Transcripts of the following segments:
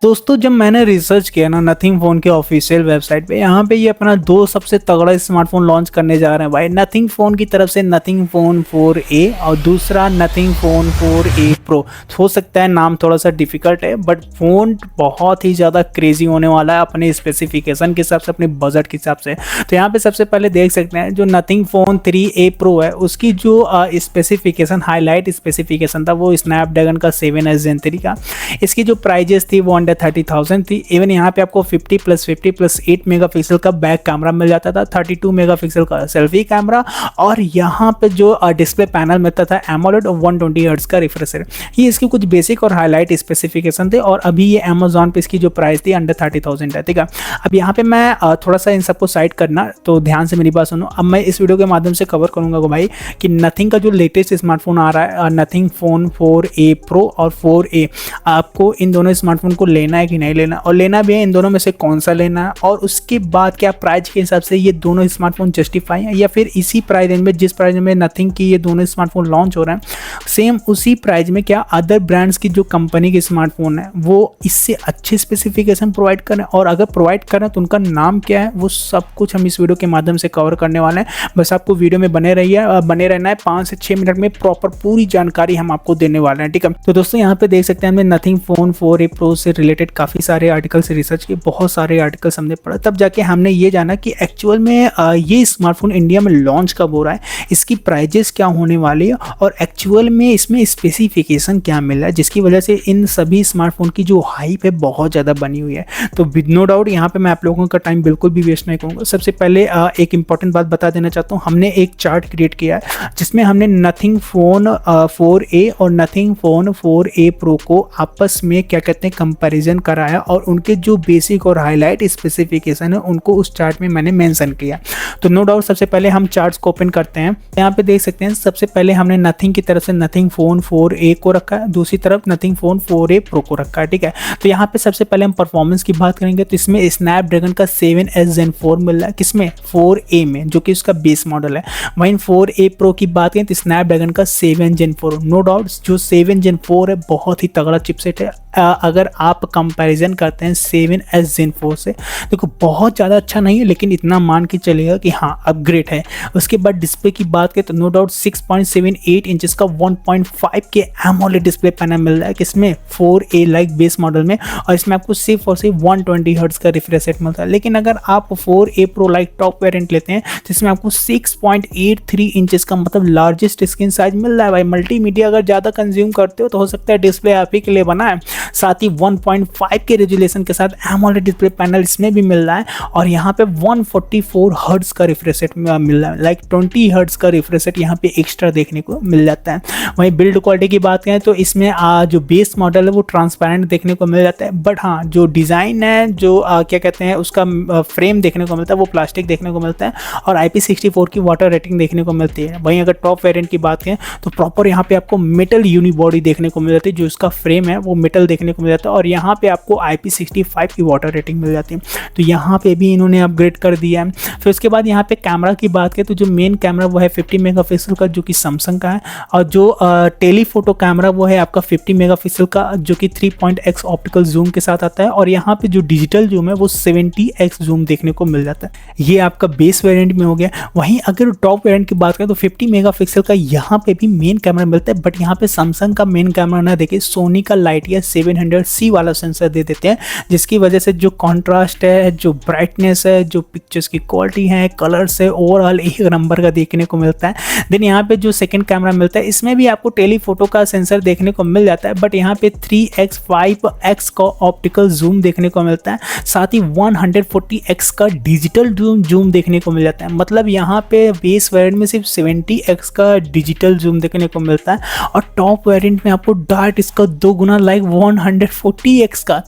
दोस्तों जब मैंने रिसर्च किया ना नथिंग फ़ोन के ऑफिशियल वेबसाइट पे, यहाँ पे ये अपना दो सबसे तगड़ा स्मार्टफोन लॉन्च करने जा रहे हैं भाई। नथिंग फ़ोन की तरफ से नथिंग फ़ोन 4A और दूसरा नथिंग फ़ोन 4A प्रो। हो सकता है नाम थोड़ा सा डिफिकल्ट है, बट फ़ोन बहुत ही ज़्यादा क्रेजी होने वाला है अपने स्पेसिफिकेशन के हिसाब से, अपने बजट के हिसाब से। तो यहाँ पे सबसे पहले देख सकते हैं जो नथिंग फ़ोन 3A प्रो है उसकी जो स्पेसिफिकेशन, हाईलाइट स्पेसिफिकेशन था वो स्नैपड्रैगन का 7S Gen 3 का। इसकी जो प्राइजेस थी वो 30,000 थी। इवन यहाँ पे आपको 50+50+8 मेगापिक्सल का बैक कैमरा मिल जाता था, 32 मेगापिक्सल का सेल्फी कैमरा, और यहाँ पे जो डिस्प्ले पैनल मिलता था एमोलेड और 120 हर्ट्ज का रिफ्रेश रेट। ये इसकी कुछ बेसिक और हाईलाइट स्पेसिफिकेशन थे, और अभी ये अमेजॉन पे इसकी जो प्राइस थी 30,000 है, ठीक है। अब यहाँ पे मैं थोड़ा सा इन सबको साइड करना, तो ध्यान से मेरी बात सुनो। अब मैं इस वीडियो के माध्यम से कवर करूंगा भाई कि नथिंग का जो लेटेस्ट स्मार्टफोन आ रहा है नथिंग फोन 4A प्रो और 4A, आपको इन दोनों स्मार्टफोन को लेना है कि नहीं लेना, और लेना भी है इन दोनों में से कौन सा लेना है, और उसके बाद क्या प्राइस के हिसाब से ये दोनों स्मार्टफोन जस्टिफाई है, या फिर इसी प्राइस रेंज में जिस प्राइस में नथिंग की ये दोनों स्मार्टफोन लॉन्च हो रहे हैं सेम उसी प्राइस में क्या अदर ब्रांड्स की जो कंपनी के स्मार्टफोन है वो इससे अच्छे स्पेसिफिकेशन प्रोवाइड करें, और अगर प्रोवाइड करें तो उनका नाम क्या है, वो सब कुछ हम इस वीडियो के माध्यम से कवर करने वाले हैं। बस आपको वीडियो में बने रहना है। 5 से 6 मिनट में प्रॉपर पूरी जानकारी हम आपको देने वाले हैं, ठीक है। तो दोस्तों यहाँ पे देख सकते हैं हमने नथिंग फोन 4A प्रो से रिलेटेड काफ़ी सारे आर्टिकल से रिसर्च किए, बहुत सारे आर्टिकल्स हमने पढ़ा, तब जाके हमने ये जाना कि एक्चुअल में ये स्मार्टफोन इंडिया में लॉन्च कब हो रहा है, इसकी प्राइजेस क्या होने वाली है, और एक्चुअल में इसमें स्पेसिफिकेशन क्या मिल रहा है, जिसकी वजह से इन सभी स्मार्टफोन की जो हाइप है बहुत ज़्यादा बनी हुई है। तो विद नो डाउट यहाँ पे मैं आप लोगों का टाइम बिल्कुल भी वेस्ट नहीं करूँगा। सबसे पहले एक इंपॉर्टेंट बात बता देना चाहता हूँ, हमने एक चार्ट क्रिएट किया है जिसमें हमने नथिंग फोन 4A और नथिंग फोन 4A प्रो को आपस में क्या कहते हैं कंपैरिजन कराया, और उनके जो बेसिक और हाईलाइट स्पेसिफिकेशन है उनको उस चार्ट में मैंने मेंशन किया। तो नो डाउट सबसे पहले हम चार्ट्स को ओपन करते हैं। यहाँ पे देख सकते हैं सबसे पहले हमने नथिंग की तरफ से नथिंग फोन 4A को रखा है, दूसरी तरफ नथिंग फोन 4A प्रो को रखा है, ठीक है। तो यहाँ पे सबसे पहले हम परफॉर्मेंस की बात करेंगे, तो इसमें स्नैपड्रैगन का 7S Gen 4 मिल रहा है, किसमें 4A में, जो कि उसका बेस मॉडल है। वहीं 4A प्रो की बात करें तो स्नैपड्रैगन का 7 Gen 4, नो डाउट जो 7 Gen 4 है बहुत ही तगड़ा चिपसेट है। अगर आप कंपैरिजन करते हैं 7S Gen 4 से, देखो बहुत ज़्यादा अच्छा नहीं है, लेकिन इतना मान के चलेगा कि हाँ अपग्रेड है। उसके बाद डिस्प्ले की बात करें तो नो डाउट 6.78 इंचेस का 1.5 के एमोलेड डिस्प्ले पैनल मिल रहा है, किसमें 4A लाइक बेस मॉडल में, और इसमें आपको सिर्फ और सिर्फ 120 हर्ट्ज का रिफ्रेश रेट मिलता है। लेकिन अगर आप 4A pro like top variant लेते हैं तो इसमें आपको 6.83 इंचेस का मतलब लार्जेस्ट स्क्रीन साइज मिल रहा है भाई। मल्टीमीडिया अगर ज़्यादा कंज्यूम करते हो तो हो सकता है डिस्प्ले आप ही के लिए बना है। साथ ही 1.5 के रेजोल्यूशन के साथ एमोलेड डिस्प्ले पैनल इसमें भी मिल रहा है, और यहाँ पे 144 हर्ट्ज का रिफ्रेश रेट मिल रहा है, लाइक 20 हर्ट्ज का रिफ्रेश रेट यहाँ पे एक्स्ट्रा देखने को मिल जाता है। वहीं बिल्ड क्वालिटी की बात करें तो इसमें जो बेस मॉडल है वो ट्रांसपेरेंट देखने को मिल जाता है, बट हाँ जो डिज़ाइन है, जो क्या कहते हैं उसका फ्रेम देखने को मिलता है वो प्लास्टिक देखने को मिलता है, और IP64 की वाटर रेटिंग देखने को मिलती है। वहीं अगर टॉप वेरिएंट की बात करें तो प्रॉपर यहाँ पे आपको मेटल यूनिबॉडी देखने को मिल जाती है, जो इसका फ्रेम है वो मेटल देखने को मिल जाता है, और यहाँ पे आपको IP65 की वाटर रेटिंग मिल जाती है। तो यहाँ पे भी इन्होंने अपग्रेड कर दिया है। फिर उसके बाद यहाँ पे कैमरा की बात करें तो जो मेन कैमरा वो है 50 मेगापिक्सल का, जो कि सैमसंग का है, और जो टेलीफोटो कैमरा वो है आपका 50 मेगापिक्सल का, जो कि 3.x ऑप्टिकल जूम के साथ आता है, और यहाँ पे जो डिजिटल जूम है वो 70x जूम देखने को मिल जाता है। ये आपका बेस वेरिएंट में हो गया। वहीं अगर टॉप वेरिएंट की बात करें तो 50 मेगापिक्सल का यहाँ पे भी मेन कैमरा मिलता है, बट यहाँ पे सैमसंग का मेन कैमरा ना देके सोनी का लाइटिया 700C वाला सेंसर दे देते हैं, जिसकी वजह से जो कॉन्ट्रास्ट है, जो ब्राइटनेस है, जो पिक्चर्स की क्वालिटी है, कलर्स है, ओवरऑल एक नंबर का देखने को मिलता है। देन यहाँ पे जो सेकंड कैमरा मिलता है इसमें भी आपको टेलीफोटो का सेंसर देखने को मिल जाता है, बट यहाँ पे 3x 5x का ऑप्टिकल जूम देखने को मिलता है, साथ ही 140x का डिजिटल जूम देखने को मिल जाता है। मतलब यहाँ पे बेस वेरिएंट में सिर्फ 70x का डिजिटल जूम देखने को मिलता है, और टॉप वेरिएंट में आपको डार्ट इसका 2 गुना लाइक 140x का।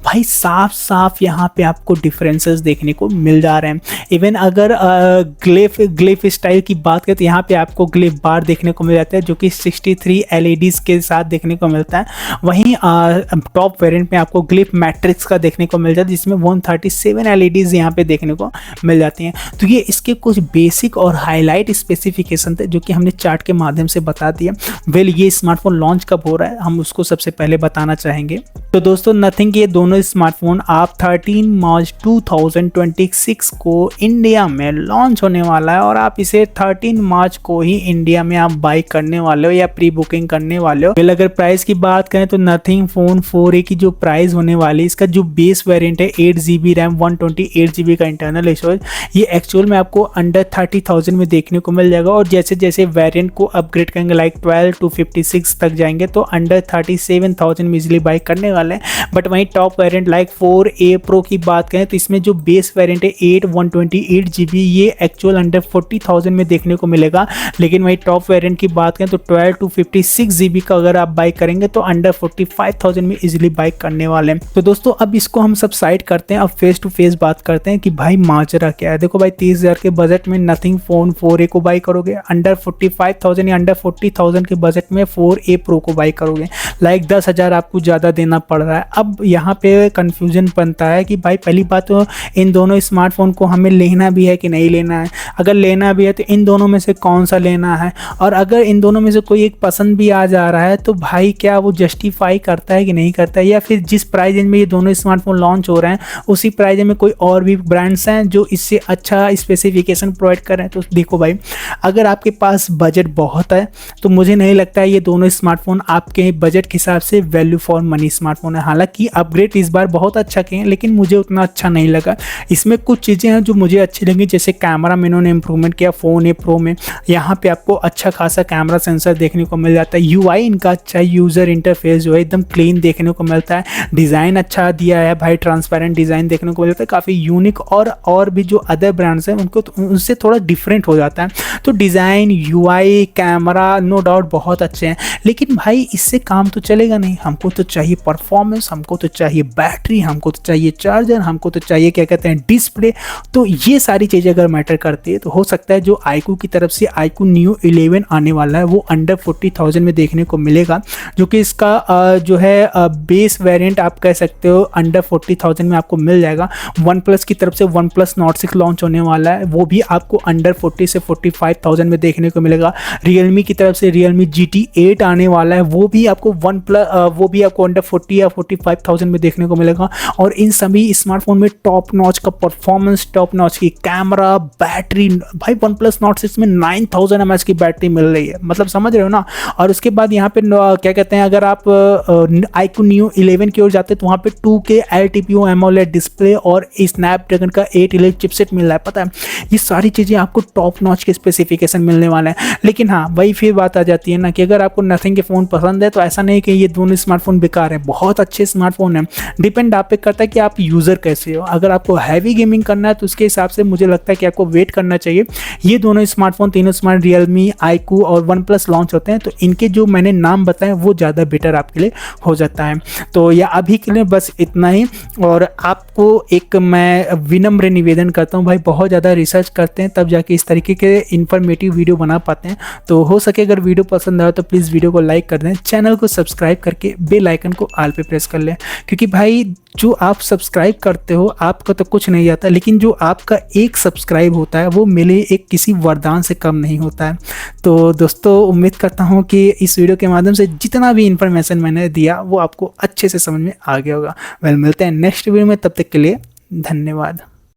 भाई साफ साफ यहाँ पे आपको डिफरेंसेस देखने को मिल जा रहे हैं। इवन अगर ग्लिफ स्टाइल की बात करें तो यहाँ पे आपको ग्लिफ बार देखने को मिल जाता है, जो कि 63 LEDs के साथ देखने को मिलता है। वहीं टॉप वेरिएंट में आपको ग्लिफ मैट्रिक्स का देखने को मिल जाता है, जिसमें 137 LEDs यहाँ पे देखने को मिल जाती हैं। तो ये इसके कुछ बेसिक और हाईलाइट स्पेसिफिकेशन थे जो कि हमने चार्ट के माध्यम से बता दिया। वेल ये स्मार्टफोन लॉन्च कब हो रहा है हम उसको सबसे पहले बताना चाहेंगे। रहेंगे। तो दोस्तों नथिंग के ये दोनों स्मार्टफोन आप 13 मार्च 2026 को इंडिया में लॉन्च होने वाला है और आप इसे 13 मार्च को ही इंडिया में आप बाई करने वाले हो या प्री बुकिंग करने वाले हो। अगर प्राइस की बात करें तो नथिंग फोन 4A की जो प्राइस होने वाली है, इसका जो बेस वेरिएंट है 8GB रैम 128GB का इंटरनल स्टोरेज, ये एक्चुअल में आपको अंडर 30,000 में देखने को मिल जाएगा। और जैसे जैसे वेरिएंट को अपग्रेड करेंगे लाइक 12 to 56 तक जाएंगे तो अंडर 37,000 में इजिली बाई करने वाले हैं। बट वहीं top variant like 4A pro की बात करें तो इसमें जो बेस वेरिएंट है 8 128GB, ये एक्चुअल अंडर 40,000 में देखने को मिलेगा। लेकिन वहीं टॉप वेरिएंट की बात करें तो 12 to 56GB का अगर आप बाई करेंगे तो अंडर 45,000 में इजिली बाई करने वाले हैं। तो दोस्तों अब इसको हम सब साइड करते हैं, अब फेस टू फेस बात करते हैं कि भाई माजरा क्या है। देखो भाई 30,000 के बजट में नथिंग फोन 4A को बाई करोगे, अंडर 45,000 या अंडर 40,000 के बजट में 4A प्रो को बाई करोगे, लाइक 10,000 आपको ज़्यादा देना पड़ रहा है। अब यहाँ पे कन्फ्यूजन बनता है कि भाई पहली बात तो इन दोनों स्मार्टफोन को हमें लेना भी है कि नहीं लेना है। अगर लेना भी है तो इन दोनों में से कौन सा लेना है, और अगर इन दोनों में से कोई एक पसंद भी आ जा रहा है तो भाई क्या वो जस्टिफाई करता है कि नहीं करता है, या फिर जिस प्राइस रेंज में ये दोनों स्मार्टफोन लॉन्च हो रहे हैं उसी प्राइस रेंज में कोई और भी ब्रांड्स हैं जो इससे अच्छा स्पेसिफिकेशन प्रोवाइड कर रहे हैं। तो देखो भाई अगर आपके पास बजट बहुत है तो मुझे नहीं लगता है ये दोनों स्मार्टफोन आपके बजट के हिसाब से वैल्यू फॉर मनी स्मार्टफोन है। हालांकि अपग्रेड इस बार बहुत अच्छा किए हैं लेकिन मुझे उतना अच्छा नहीं लगा। इसमें कुछ चीज़ें हैं जो मुझे अच्छी लगी, जैसे कैमरा में इन्होंने इंप्रूवमेंट किया फोन ए प्रो में। यहाँ पे आपको अच्छा खासा कैमरा सेंसर देखने को मिल जाता है। यूआई इनका अच्छा है, यूज़र इंटरफेस जो है एकदम क्लीन देखने को मिलता है। डिज़ाइन अच्छा दिया है भाई, ट्रांसपेरेंट डिज़ाइन देखने को मिलता है, काफ़ी यूनिक। और भी जो अदर ब्रांड्स हैं उनको उनसे थोड़ा डिफरेंट हो जाता है। तो design, UI, camera no doubt बहुत अच्छे हैं, लेकिन भाई इससे काम तो चलेगा नहीं। हमको तो चाहिए परफॉर्मेंस, हमको तो चाहिए बैटरी, हमको तो चाहिए चार्जर, हमको तो चाहिए क्या कहते हैं डिस्प्ले। तो ये सारी चीज़ें अगर मैटर करती है तो हो सकता है जो iQOO की तरफ से iQOO Neo 11 आने वाला है वो अंडर 40,000 में देखने को मिलेगा, जो कि इसका जो है बेस वेरिएंट आप कह सकते हो अंडर 40,000 में आपको मिल जाएगा। वन प्लस की तरफ से वन प्लस नॉट 6 लॉन्च होने वाला है, वो भी आपको अंडर 40 से 45,000 में देखने को मिलेगा। रियलमी की तरफ से रियलमी GT8 आने वाला है, वो भी आपको अंडर 40 या 45,000 में देखने को मिलेगा। और इन सभी स्मार्टफोन में टॉप नॉच का परफॉर्मेंस, टॉप नॉच की कैमरा, बैटरी, भाई वन प्लस नॉट 6 में 9000 mAh की बैटरी मिल रही है, मतलब समझ रहे हो ना। और उसके बाद यहाँ पे क्या कहते हैं, अगर आप iQOO Neo 11 की ओर जाते हैं तो वहाँ पे 2K LTPO AMOLED डिस्प्ले और स्नैपड्रैगन का 811 चिपसेट मिल रहा है। पता है ये सारी चीज़ें आपको टॉप नॉच के स्पेसिफिकेशन मिलने वाले हैं। लेकिन हाँ वही फिर बात आ जाती है ना कि अगर आपको नथिंग के फ़ोन पसंद है तो ऐसा नहीं कि ये दोनों स्मार्टफोन बेकार है, बहुत अच्छे स्मार्टफोन हैं। डिपेंड आप पे करता है कि आप यूज़र कैसे हो। अगर आपको हैवी गेमिंग करना है तो उसके हिसाब से मुझे लगता है कि आपको वेट करना चाहिए। ये दोनों स्मार्टफोन, तीनों स्मार्ट रियलमी, iQOO और वन प्लस लॉन्च होते हैं तो इनके जो मैंने नाम बताए वो ज़्यादा बेटर आपके लिए हो जाता है। तो या अभी के लिए बस इतना ही। और आपको एक मैं विनम्र निवेदन करता हूँ भाई, बहुत ज़्यादा रिसर्च करते हैं तब जाके इस तरीके के इन्फॉर्मेटिव वीडियो बना पाते हैं। तो हो सके अगर वीडियो पसंद आए तो प्लीज़ वीडियो को लाइक कर दें, चैनल को सब्सक्राइब करके बेल आइकन को ऑल पे प्रेस कर लें, क्योंकि भाई जो आप सब्सक्राइब करते हो आपका तो कुछ नहीं आता, लेकिन जो आपका एक सब्सक्राइब होता है वो मेरे एक किसी वरदान से कम नहीं होता है। तो दोस्तों उम्मीद करता हूँ कि इस वीडियो के माध्यम से जितना भी इन्फॉर्मेशन मैंने दिया वो आपको अच्छे से समझ में आ गया होगा। मिलते हैं नेक्स्ट वीडियो में, तब तक के लिए धन्यवाद।